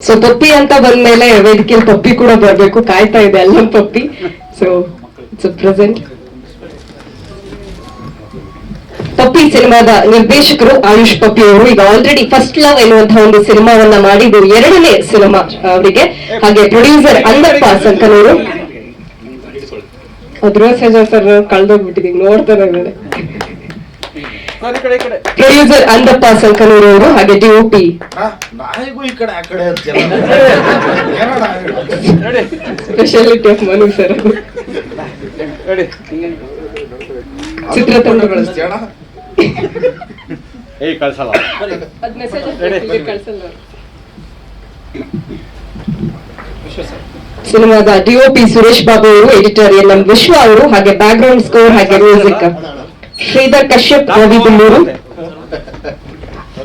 So ಪಪ್ಪಿ ಅಂತ ಬಂದ್ಮೇಲೆ ವೇದಿಕೆಯಲ್ಲಿ ಪಪ್ಪಿ ಕೂಡ ಬರ್ಬೇಕು, ಕಾಯ್ತಾ ಇದೆ ಅಲ್ಲ Puppy. So it's present. Puppy ಸಿನಿಮಾದ ನಿರ್ದೇಶಕರು ಆಯುಷ್ ಪಪ್ಪಿ ಅವರು ಈಗ ಆಲ್ರೆಡಿ ಫಸ್ಟ್ ಲವ್ ಎನ್ನುವಂತಹ ಒಂದು ಸಿನಿಮಾವನ್ನ ಮಾಡಿದ್ದು 2ನೇ ಸಿನಿಮಾ ಅವರಿಗೆ. ಹಾಗೆ ಪ್ರೊಡ್ಯೂಸರ್ ಅಂದಪ್ಪ ಸಂಕನೂರು. ಧ್ರುವ ಸರ್ಜಾ ಸರ್ ಕಳ್ದೋಗ್ಬಿಟ್ಟಿದೀವಿ, ನೋಡ್ತಾರೆ ಮೇಲೆ. ಪ್ರೊಡ್ಯೂಸರ್ ಅಂದಪ್ಪ ಸಂಕನೂರು ಅವರು, ಹಾಗೆ DOP speciality of Manu sir. ಚಿತ್ರತಂಡಗಳು ಸಿನಿಮಾದ ಡಿಒಪಿ ಸುರೇಶ್ ಬಾಬು ಅವರು, ಎಡಿಟರ್ ಎನ್ ವಿಶ್ವ ಅವರು, ಹಾಗೆ ಬ್ಯಾಕ್ ಗ್ರೌಂಡ್ ಸ್ಕೋರ್ ಹಾಗೆ ಮ್ಯೂಸಿಕ್ ಶ್ರೀಧರ್ ಕಶ್ಯಪ್ ರವಿಬುಲ್ಲೂರು,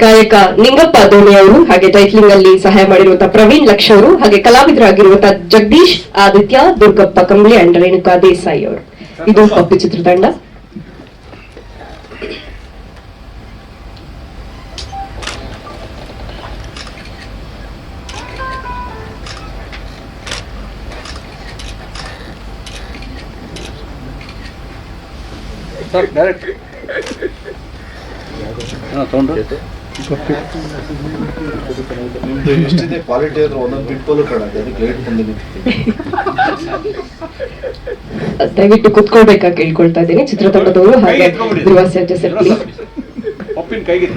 ಗಾಯಕ ನಿಂಗಪ್ಪ ಧೋನಿ ಅವರು, ಹಾಗೆ ಟೈಟ್ಲಿಂಗ್ ಅಲ್ಲಿ ಸಹಾಯ ಮಾಡಿರುವಂತಹ ಪ್ರವೀಣ್ ಲಕ್ಷ ಅವರು, ಹಾಗೆ ಕಲಾವಿದರಾಗಿರುವಂತಹ ಜಗದೀಶ್ ಆದಿತ್ಯ, ದುರ್ಗಪ್ಪ ಕಂಬ್ಳಿ ಅಂಡ್ ರೇಣುಕಾ ದೇಸಾಯಿ ಅವರು. ಇದು ಪಪ್ಪಿ ಚಿತ್ರತಂಡ. ಡೈರೆಕ್ಟ್ ಎಷ್ಟಿದೆ ಕ್ವಾಲಿಟಿ ಆದ್ರೆ ಒಂದೊಂದು ಬಿಟ್ಕೋಲು ಕಾಣುತ್ತೆ, ಅದಕ್ಕೆ ಲೇಟ್ ಬಂದಿದೆ. ದಯವಿಟ್ಟು ಕುತ್ಕೊಳ್ಬೇಕಾ ಕೇಳ್ಕೊಳ್ತಾ ಇದ್ದೀನಿ ಚಿತ್ರತಂಡದವರು. ಹಾಗೆ ಧ್ರುವ ಸರ್ಜಾ ಸರ್ ಕೈಗೆ